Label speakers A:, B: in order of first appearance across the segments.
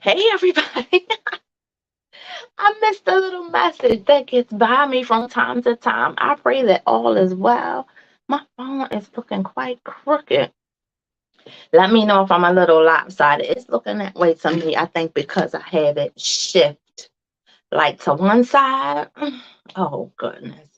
A: Hey, everybody. I missed a little message that gets by me from time to time. I pray that all is well. My phone is looking quite crooked. Let me know if I'm a little lopsided. It's looking that way to me, I think, because I have it shift like to one side. Oh, goodness.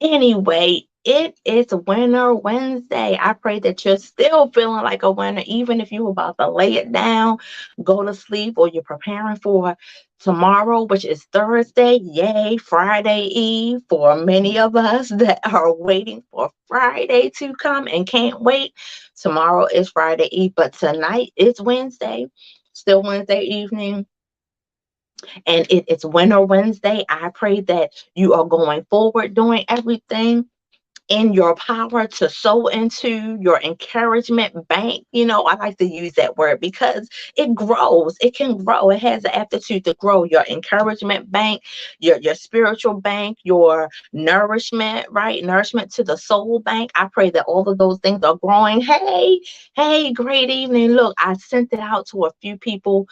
A: Anyway, it is Winter Wednesday. I pray that you're still feeling like a winner, even if you're about to lay it down, go to sleep, or you're preparing for tomorrow, which is Thursday. Yay, Friday Eve for many of us that are waiting for Friday to come and can't wait. Tomorrow is Friday Eve, but tonight is Wednesday, still Wednesday evening, and it's Winter Wednesday. I pray that you are going forward, doing everything in your power to sow into your encouragement bank. I like to use that word because it grows. It can grow. It has the aptitude to grow. Your encouragement bank, your spiritual bank, your nourishment, right? Nourishment to the soul bank. I pray that all of those things are growing. Hey, great evening. Look, I sent it out to a few people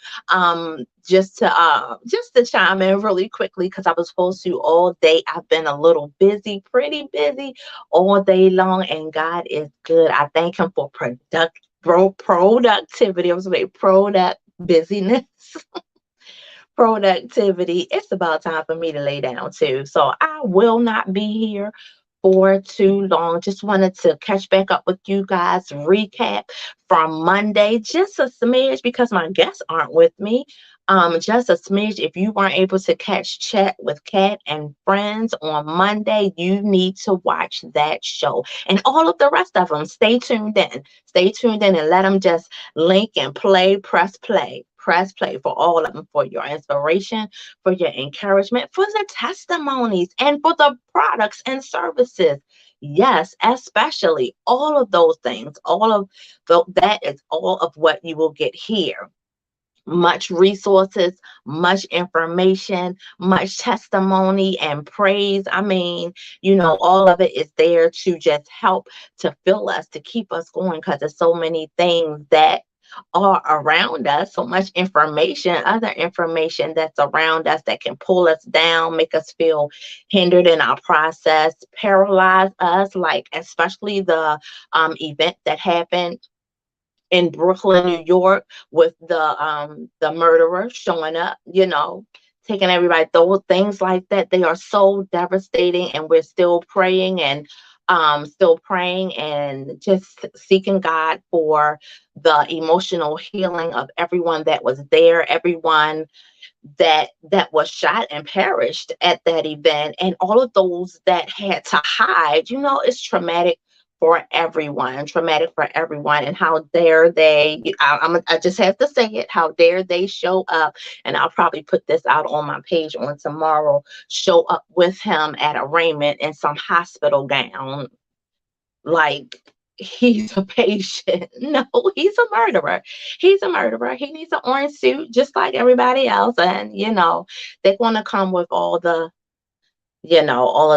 A: just to chime in really quickly because I was supposed to all day. I've been a little busy, pretty busy all day long, and God is good. I thank Him for productivity. I was going to say product busyness, productivity. It's about time for me to lay down too. So I will not be here for too long. Just wanted to catch back up with you guys, recap from Monday, just a smidge because my guests aren't with me. Just a smidge. If you weren't able to catch Chat with Kat and Friends on Monday, you need to watch that show and all of the rest of them. Stay tuned in. Stay tuned in and let them just link and press play for all of them, for your inspiration, for your encouragement, for the testimonies, and for the products and services. Yes, especially all of those things, that is all of what you will get here. Much resources, much information, much testimony and praise. I mean, all of it is there to just help to fill us, to keep us going, because there's so many things that are around us, so much information, other information that's around us that can pull us down, make us feel hindered in our process, paralyze us, like especially the event that happened in Brooklyn, New York, with the murderer showing up, taking everybody. Those things like that, they are so devastating, and we're still praying and just seeking God for the emotional healing of everyone that was there, everyone that was shot and perished at that event, and all of those that had to hide. It's traumatic for everyone. And how dare they? I just have to say it. How dare they show up? And I'll probably put this out on my page on tomorrow. Show up with him at arraignment in some hospital gown, like he's a patient. No, he's a murderer. He's a murderer. He needs an orange suit just like everybody else. And, they're going to come with all of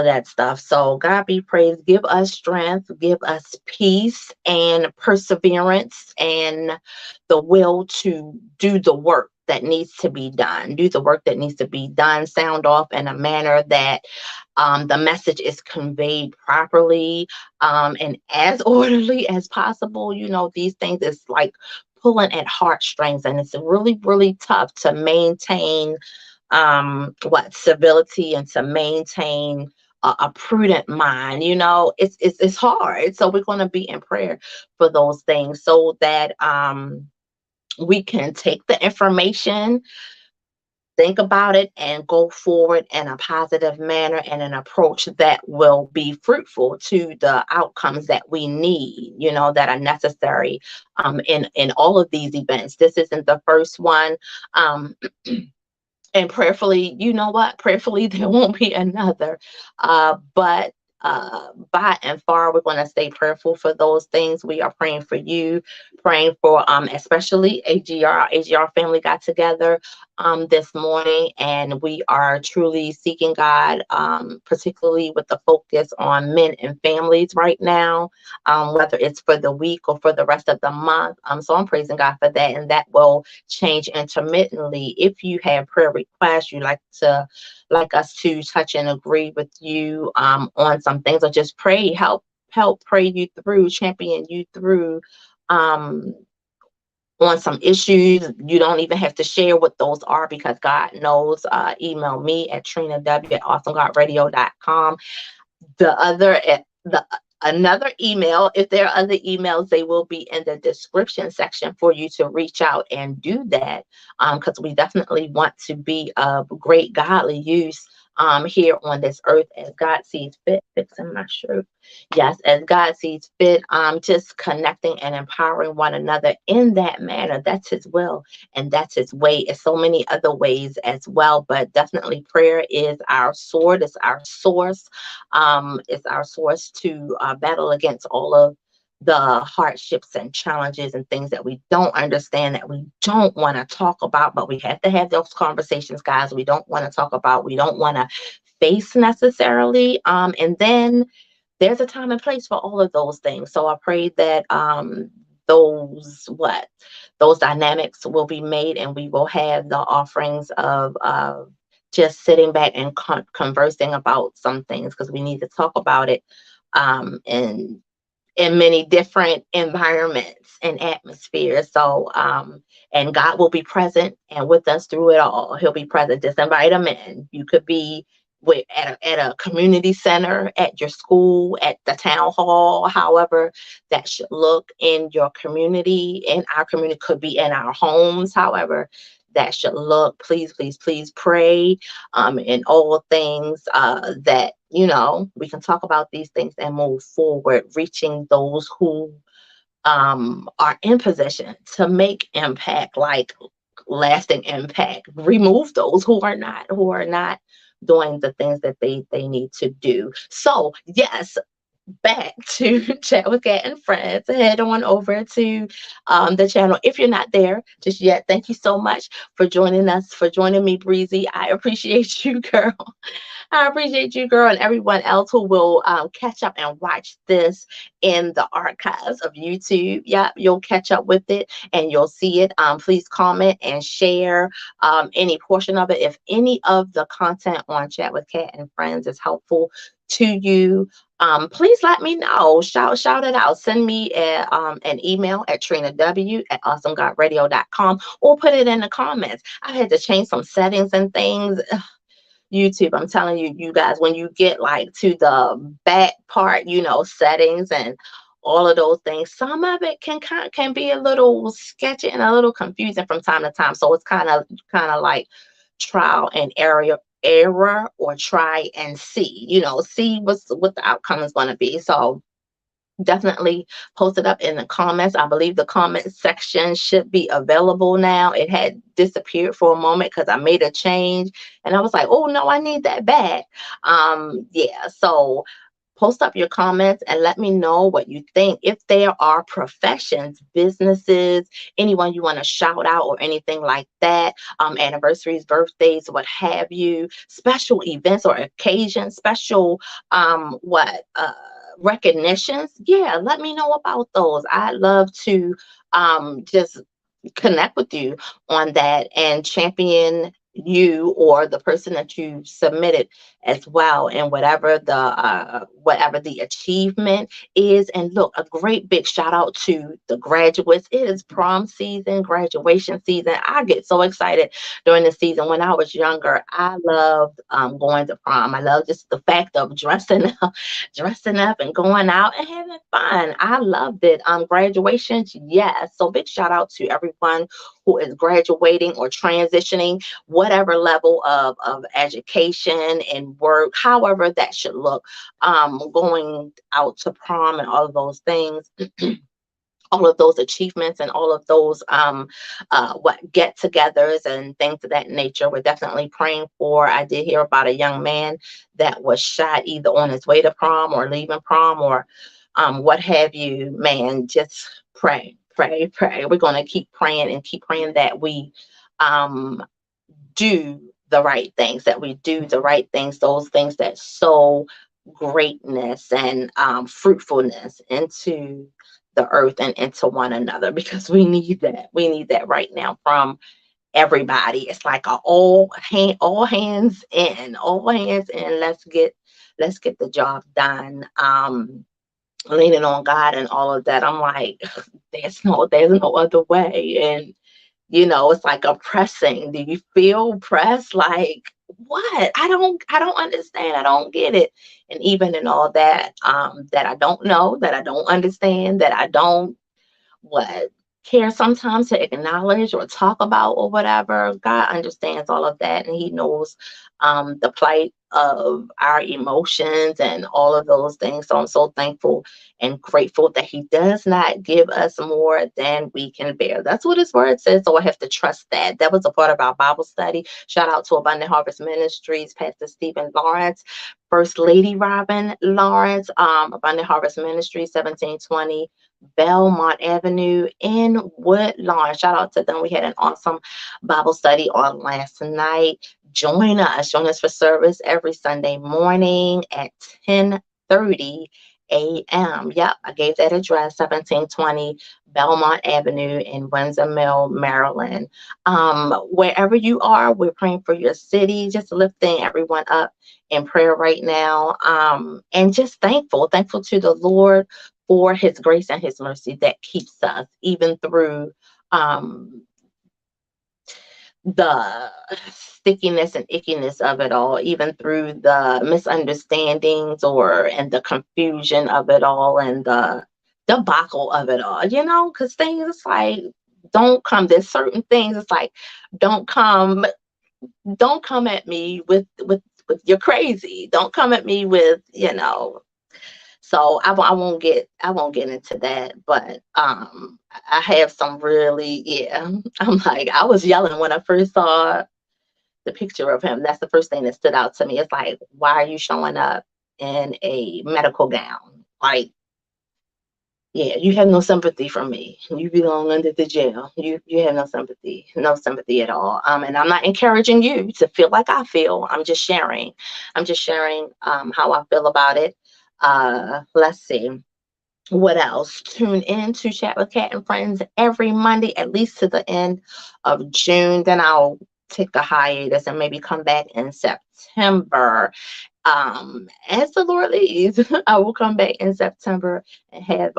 A: that stuff. So God be praised. Give us strength, give us peace and perseverance and the will to do the work that needs to be done. Do the work that needs to be done. Sound off in a manner that the message is conveyed properly, and as orderly as possible. These things is like pulling at heartstrings, and it's really, really tough to maintain civility, and to maintain a prudent mind. It's hard. So we're going to be in prayer for those things, so that we can take the information, think about it, and go forward in a positive manner and an approach that will be fruitful to the outcomes that we need, that are necessary in all of these events. This isn't the first one. And prayerfully, you know what? Prayerfully, there won't be another. But by and far. We're going to stay prayerful for those things. We are praying for you, praying for especially AGR family got together this morning, and we are truly seeking God, particularly with the focus on men and families right now, whether it's for the week or for the rest of the month. So I'm praising God for that, and that will change intermittently. If you have prayer requests, you like us to touch and agree with you on some things, or just help pray you through, champion you through um, on some issues. You don't even have to share what those are, because God knows. Email me at trina@awesomegodradio.com. The another email, if there are other emails, they will be in the description section for you to reach out and do that, because we definitely want to be of great godly use here on this earth as God sees fit. Fixing my shirt. Yes, as God sees fit, just connecting and empowering one another in that manner. That's His will and that's His way. It's so many other ways as well, but definitely prayer is our sword. It's our source. It's our source to battle against all of the hardships and challenges and things that we don't understand, that we don't want to talk about, but we have to have those conversations, guys. We don't want to talk about, we don't want to face necessarily. And then there's a time and place for all of those things. So I pray that those those dynamics will be made, and we will have the offerings of just sitting back and conversing about some things, because we need to talk about it in many different environments and atmospheres. So, and God will be present and with us through it all. He'll be present. Just invite him in. You could be at a community center, at your school, at the town hall, however that should look in your community. In our community, could be in our homes, however that should look. Please, please, please pray in all things that, we can talk about these things and move forward, reaching those who are in position to make impact, like lasting impact. Remove those who are not doing the things that they need to do. So yes, back to Chat with Cat and Friends. Head on over to the channel if you're not there just yet. Thank you so much for joining us, for joining me, Breezy. I appreciate you, girl. I appreciate you, girl, and everyone else who will catch up and watch this in the archives of YouTube. Yeah, you'll catch up with it and you'll see it. Please comment and share any portion of it. If any of the content on Chat with Cat and Friends is helpful to you, please let me know. Shout it out. Send me an email at trinaw@awesomegodradio.com, or put it in the comments. I had to change some settings and things. YouTube, I'm telling you, you guys, when you get like to the back part, settings and all of those things, some of it can be a little sketchy and a little confusing from time to time. So it's kind of like trial and error, or try and see, see what the outcome is going to be. So definitely post it up in the comments. I believe the comment section should be available now. It had disappeared for a moment because I made a change, and I was like, oh no, I need that back. Yeah, so post up your comments and let me know what you think. If there are professions, businesses, anyone you want to shout out or anything like that, anniversaries, birthdays, what have you, special events or occasions, special recognitions, yeah, let me know about those. I'd love to just connect with you on that and champion you or the person that you submitted as well, and whatever the achievement is. And look, a great big shout out to the graduates. It is prom season, graduation season. I get so excited during the season. When I was younger, I loved going to prom. I love just the fact of dressing up and going out and having fun. I loved it. Graduations, yes. So big shout out to everyone who is graduating or transitioning, whatever level of education and work, however that should look, going out to prom and all of those things. all of those achievements and all of those what get-togethers and things of that nature. We're definitely praying for. I did hear about a young man that was shot either on his way to prom or leaving prom or what have you. Man, just pray, pray, pray. We're going to keep praying and keep praying that we um, do the right things, that we do the right things, those things that sow greatness and fruitfulness into the earth and into one another, because we need that. We need that right now from everybody. It's like all hands in, all hands in. Let's get the job done. Leaning on God and all of that. I'm like, there's no other way. And it's like oppressing. Do you feel oppressed? Like, what? I don't understand. I don't get it. And even in all that, that I don't know, that I don't understand, that I don't what care sometimes to acknowledge or talk about or whatever. God understands all of that, and He knows the plight of our emotions and all of those things. So I'm so thankful and grateful that He does not give us more than we can bear. That's what His word says. So I have to trust that. That was a part of our Bible study. Shout out to Abundant Harvest Ministries, Pastor Stephen Lawrence, First Lady Robin Lawrence, Abundant Harvest Ministry, 1720 Belmont Avenue in Woodlawn. Shout out to them. We had an awesome Bible study on last night. Join us. Join us for service every Sunday morning at 10:30 a.m. Yep, I gave that address, 1720 Belmont Avenue in Windsor Mill, Maryland. Wherever you are, we're praying for your city, just lifting everyone up in prayer right now. And just thankful to the Lord for His grace and His mercy that keeps us even through um, the stickiness and ickiness of it all, even through the misunderstandings and the confusion of it all and the debacle of it all, because things, it's like, don't come, there's certain things, it's like, don't come don't come at me with you're crazy. Don't come at me with, so I won't get into that, but I have some really, yeah. I'm like, I was yelling when I first saw the picture of him. That's the first thing that stood out to me. It's like, why are you showing up in a medical gown? Like, yeah, you have no sympathy from me. You belong under the jail. You have no sympathy at all. And I'm not encouraging you to feel like I feel. I'm just sharing. How I feel about it. Let's see. What else? Tune in to Chat with Cat and Friends every Monday, at least to the end of June. Then I'll take a hiatus and maybe come back in September. As the Lord leads, I will come back in September and have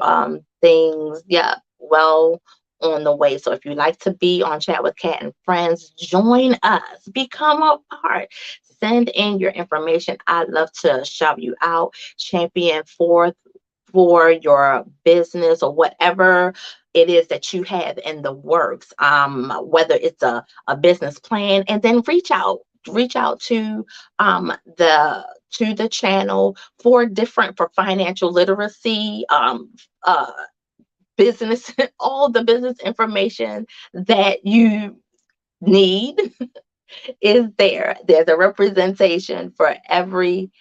A: things, yeah, well on the way. So if you like to be on Chat with Cat and Friends, join us, become a part. Send in your information. I'd love to shout you out, champion for your business or whatever it is that you have in the works, whether it's a business plan, and then reach out to the channel for financial literacy, uh, business, all the business information that you need is there. There's a representation for everything: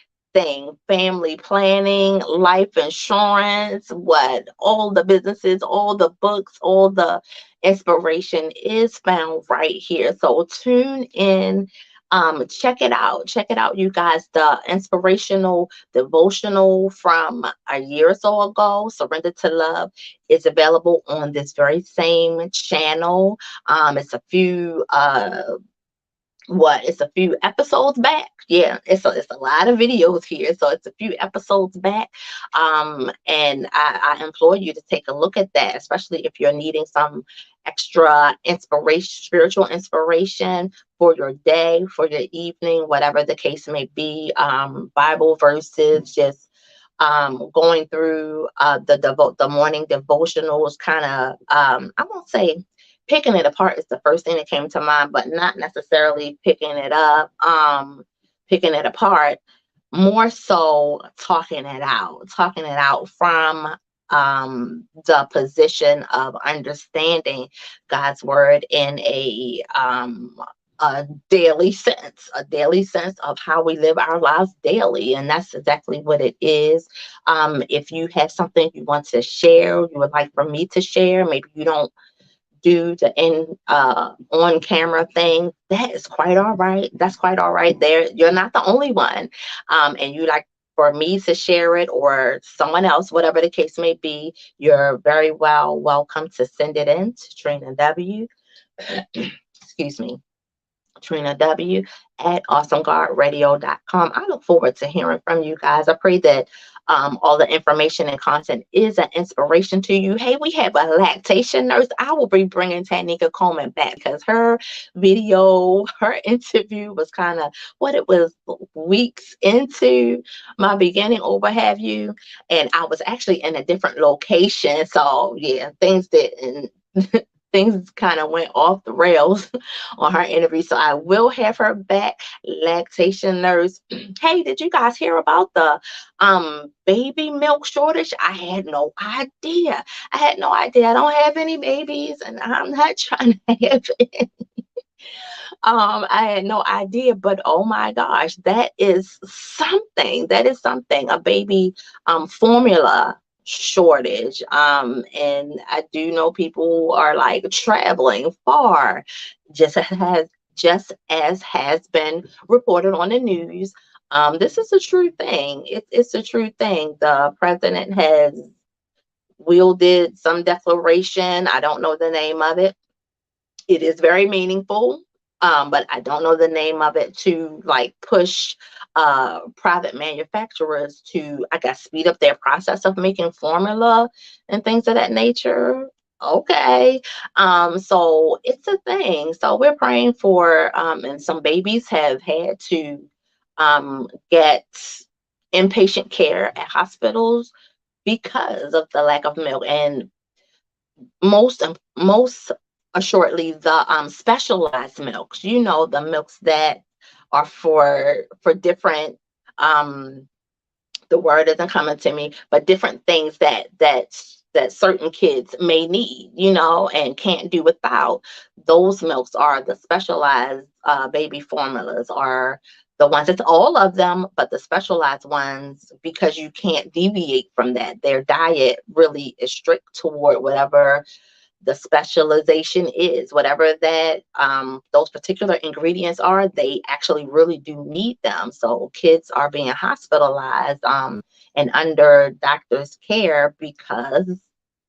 A: family planning, life insurance, what all the businesses, all the books, all the inspiration is found right here. So tune in. Check it out, you guys. The inspirational devotional from a year or so ago, Surrender to Love, is available on this very same channel. It's a few episodes back. Yeah, it's a lot of videos here, so it's a few episodes back. And I implore you to take a look at that, especially if you're needing some extra inspiration, spiritual inspiration for your day, for your evening, whatever the case may be. Bible verses, just going through the morning devotionals, kind of, I won't say picking it apart is the first thing that came to mind, but not necessarily picking it apart, more so talking it out from the position of understanding God's word in a daily sense of how we live our lives daily. And that's exactly what it is. If you have something you want to share, you would like for me to share, maybe you don't do the on camera thing, that is quite all right. That's quite all right. There, you're not the only one. And you like for me to share it or someone else, whatever the case may be, you're very welcome to send it in to Trina W. Excuse me. Trina W at awesomeguardradio.com. I look forward to hearing from you guys. I pray that all the information and content is an inspiration to you. Hey, we have a lactation nurse. I will be bringing Tanika Coleman back because her her interview was kind of what it was weeks into my beginning or what have you. And I was actually in a different location. So yeah, things didn't. Things kind of went off the rails on her interview. So I will have her back, lactation nurse. Hey, did you guys hear about the baby milk shortage? I had no idea. I don't have any babies and I'm not trying to have it. I had no idea, but oh my gosh, that is something. That is something. A baby formula shortage. And I do know people are like traveling far, just as has been reported on the news. This is a true thing. It's a true thing. The president has wielded some declaration. I don't know the name of it. It is very meaningful, but I don't know the name of it, to like push private manufacturers to, I guess, speed up their process of making formula and things of that nature. Okay. So it's a thing. So we're praying for, and some babies have had to get inpatient care at hospitals because of the lack of milk. And most assuredly the specialized milks, the milks that are for different, um the word isn't coming to me, but different things that certain kids may need, and can't do without. Those milks are the specialized baby formulas, are the ones. It's all of them, but the specialized ones, because you can't deviate from that. Their diet really is strict toward whatever the specialization is, whatever that those particular ingredients are. They actually really do need them. So kids are being hospitalized and under doctor's care because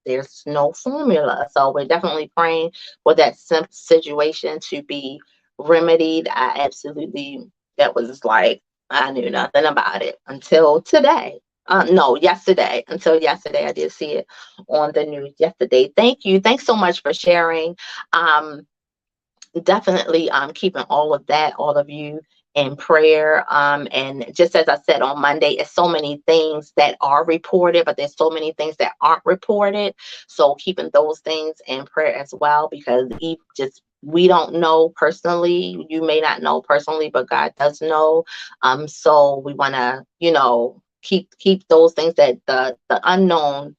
A: there's no formula. So we're definitely praying for that situation to be remedied. That was like, I knew nothing about it until today. No, yesterday. Until yesterday, I did see it on the news yesterday. Thank you. Thanks so much for sharing. Um, Definitely keeping all of you in prayer. And just as I said on Monday, it's so many things that are reported, but there's so many things that aren't reported. So keeping those things in prayer as well, because we don't know personally. You may not know personally, but God does know. So we want to, keep those things, that the unknown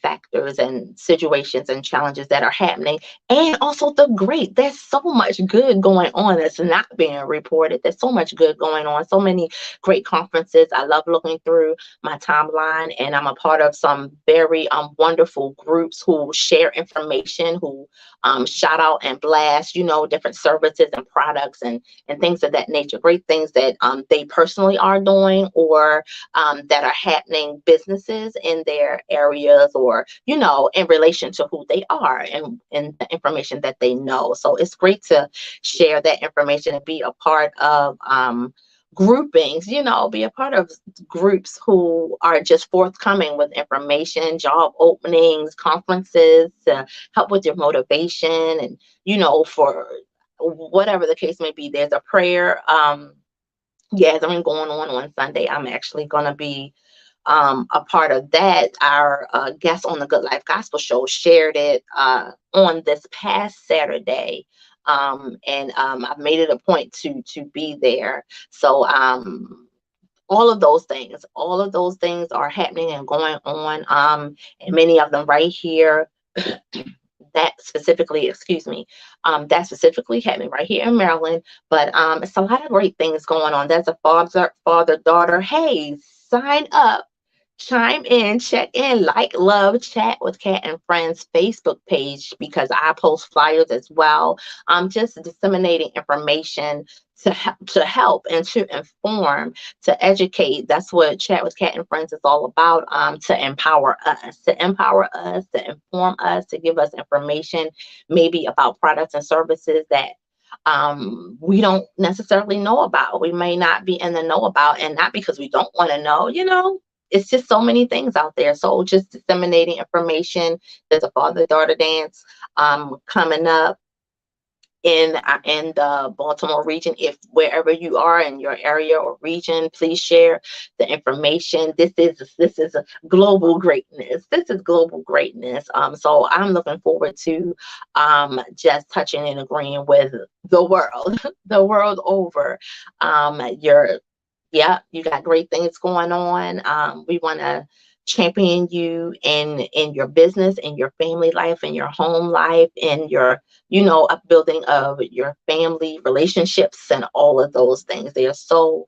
A: factors and situations and challenges that are happening, and also there's so much good going on that's not being reported. There's so much good going on, so many great conferences. I love looking through my timeline, and I'm a part of some very wonderful groups who share information, who shout out and blast, different services and products and things of that nature. Great things that they personally are doing, or that are happening, businesses in their areas, or in relation to who they are and the information that they know. So it's great to share that information and be a part of groupings, be a part of groups who are just forthcoming with information, job openings, conferences to help with your motivation, and for whatever the case may be. There's a prayer gathering going on Sunday. I'm actually going to be a part of that. Our guest on the Good Life Gospel Show shared it on this past Saturday. And I've made it a point to be there. So all of those things are happening and going on. And many of them right here that specifically, excuse me, that specifically happening right here in Maryland. But it's a lot of great things going on. There's a father daughter. Hey, sign up, chime in, check in, like, love, chat with Cat and Friends Facebook page, because I post flyers as well. Just disseminating information to help and to inform, to educate. That's what Chat with Cat and Friends is all about. To empower us, to inform us, to give us information, maybe about products and services that we don't necessarily know about. We may not be in the know about, and not because we don't want to know, it's just so many things out there. So just disseminating information. There's a father-daughter dance coming up in the Baltimore region. If wherever you are in your area or region, please share the information. This is a global greatness. This is global greatness. So I'm looking forward to just touching and agreeing with the world, the world over. Your Yeah, you got great things going on. We want to champion you in your business, in your family life, in your home life, in your, upbuilding of your family relationships, and all of those things. They are so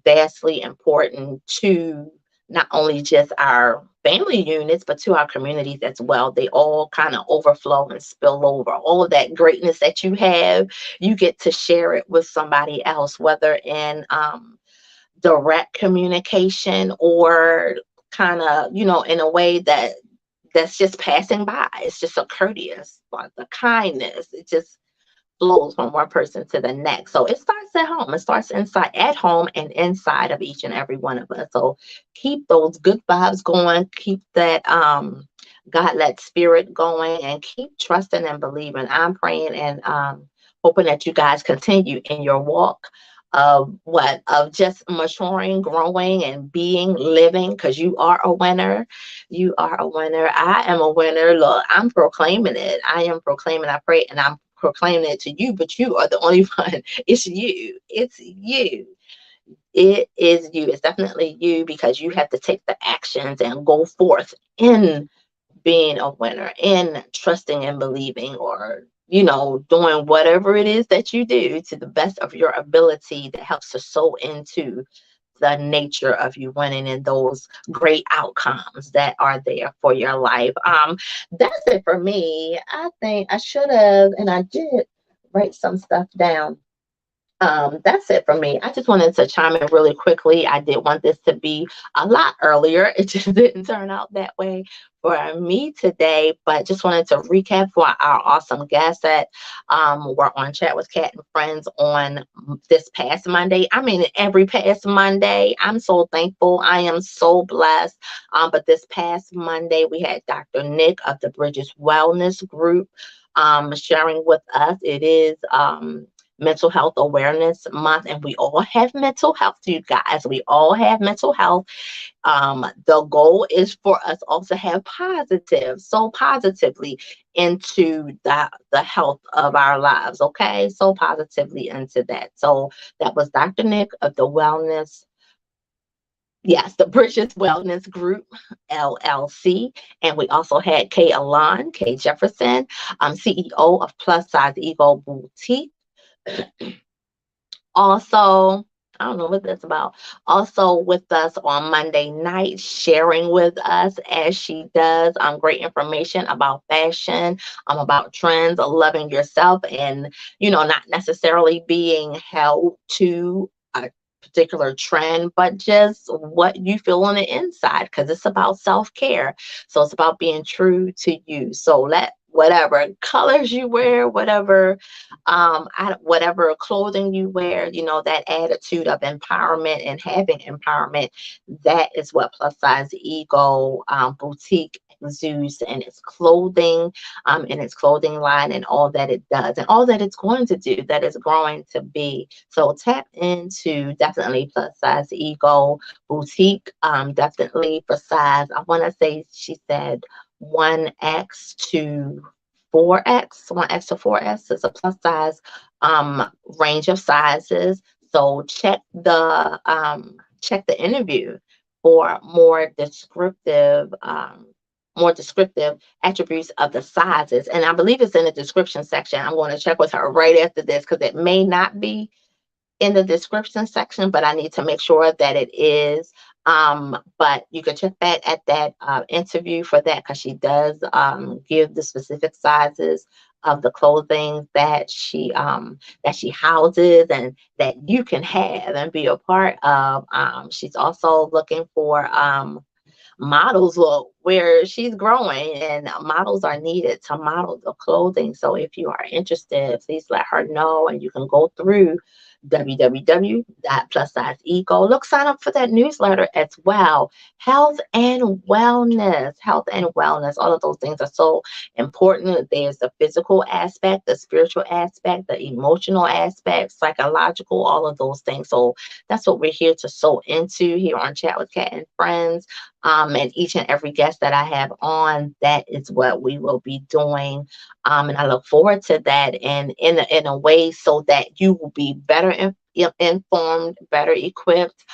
A: vastly important to not only just our family units, but to our communities as well. They all kind of overflow and spill over. All of that greatness that you have, you get to share it with somebody else, whether in direct communication or kind of, in a way that's just passing by. It's just a courteous, like the kindness. It just flows from one person to the next. So it starts at home. It starts inside, at home, and inside of each and every one of us. So keep those good vibes going. Keep that God-led spirit going, and keep trusting and believing. I'm praying and hoping that you guys continue in your walk of just maturing, growing, and being living, because you are a winner. You are a winner. I am a winner. Look, I'm proclaiming it. I am proclaiming. I pray, and I'm proclaiming it to you, but you are the only one. It's you. It's you. It is you. It's definitely you, because you have to take the actions and go forth in being a winner, in trusting and believing, or doing whatever it is that you do to the best of your ability that helps to sow into the nature of you winning and those great outcomes that are there for your life. That's it for me. I think I should have, and I did write some stuff down. That's it for me. I just wanted to chime in really quickly. I did want this to be a lot earlier. It just didn't turn out that way for me today, but just wanted to recap for our awesome guests that were on Chat with Cat and Friends on this past Monday. I mean, every past Monday. I'm so thankful. I am so blessed. But this past Monday, we had Dr. Nick of the Bridges Wellness Group sharing with us. It is Mental Health Awareness Month, and we all have mental health, you guys. We all have mental health. The goal is for us also to have so positively into the health of our lives, okay? So positively into that. So that was Dr. Nick of the the Bridges Wellness Group LLC. And we also had Elan, K. Jefferson, CEO of Plus Size Ego Boutique. Also, I don't know what that's about. Also with us on Monday night, sharing with us as she does great information about fashion, about trends, loving yourself, and not necessarily being held to a particular trend, but just what you feel on the inside, because it's about self-care. So it's about being true to you. So let whatever colors you wear, whatever clothing you wear, that attitude of empowerment and having empowerment, that is what Plus Size Ego Boutique exudes in its clothing, in its clothing line, and all that it does, and all that it's going to do, that it's growing to be. So tap into definitely Plus Size Ego Boutique, definitely for size. I want to say she said 1X to 4X, 1X to 4S is a plus size range of sizes. So check the check the interview for more descriptive attributes of the sizes. And I believe it's in the description section. I'm going to check with her right after this because it may not be in the description section, but I need to make sure that it is. But you can check back at that interview for that because she does give the specific sizes of the clothing that she houses and that you can have and be a part of. She's also looking for models where she's growing, and models are needed to model the clothing. So if you are interested, please let her know, and you can go through www.plussizeego. Look, sign up for that newsletter as well. Health and wellness, all of those things are so important. There's the physical aspect, the spiritual aspect, the emotional aspect, psychological, all of those things. So that's what we're here to sow into here on Chat with Kat and Friends. And each and every guest that I have on, that is what we will be doing. And I look forward to that, and in a way so that you will be better informed, better equipped,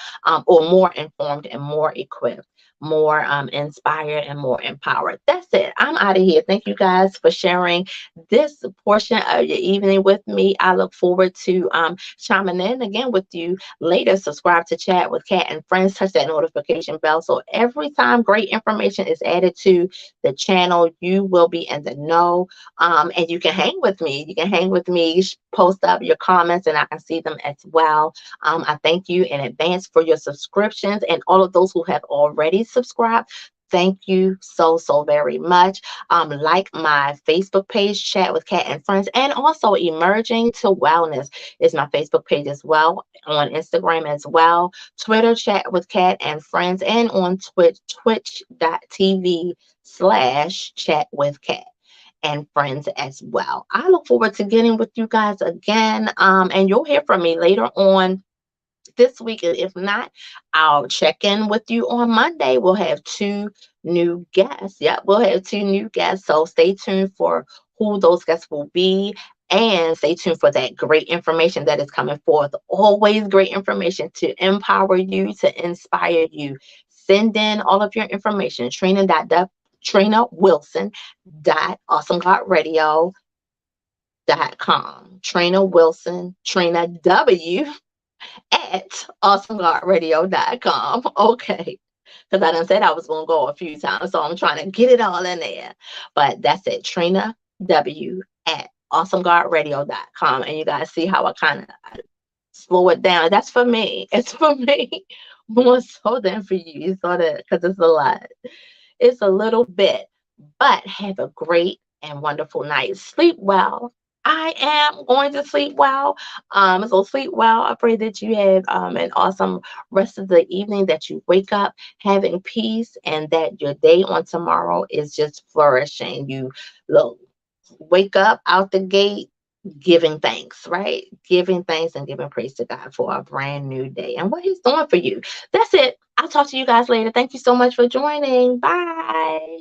A: or more informed and more equipped, more inspired and more empowered. That's it. I'm out of here. Thank you guys for sharing this portion of your evening with me. I look forward to chiming in again with you later. Subscribe to Chat with Kat and Friends. Touch that notification bell so every time great information is added to the channel, you will be in the know. And you can hang with me. You can hang with me, post up your comments, and I can see them as well. I thank you in advance for your subscriptions, and all of those who have already subscribed. Thank you so very much. Like my Facebook page, Chat with Kat and Friends, and also Emerging to Wellness is my Facebook page as well, on Instagram as well, Twitter, Chat with Kat and Friends, and on Twitch, twitch.tv/Chat with Kat and Friends as well. I look forward to getting with you guys again, and you'll hear from me later on this week. If not, I'll check in with you on Monday. We'll have two new guests. Yep, we'll have two new guests. So stay tuned for who those guests will be. And stay tuned for that great information that is coming forth. Always great information to empower you, to inspire you. Send in all of your information. Trina Wilson awesomegodradio.com. Trina Wilson, Trina W at awesomegodradio.com. Okay. Because I done said I was going to go a few times, so I'm trying to get it all in there. But that's it. Trina W at awesomegodradio.com. And you guys see how I kind of slow it down. That's for me. It's for me more so than for you. So that, because it's a lot. It's a little bit. But have a great and wonderful night. Sleep well. I am going to sleep well. So sleep well. I pray that you have an awesome rest of the evening, that you wake up having peace, and that your day on tomorrow is just flourishing. You wake up out the gate giving thanks, right? Giving thanks and giving praise to God for a brand new day and what He's doing for you. That's it. I'll talk to you guys later. Thank you so much for joining. Bye.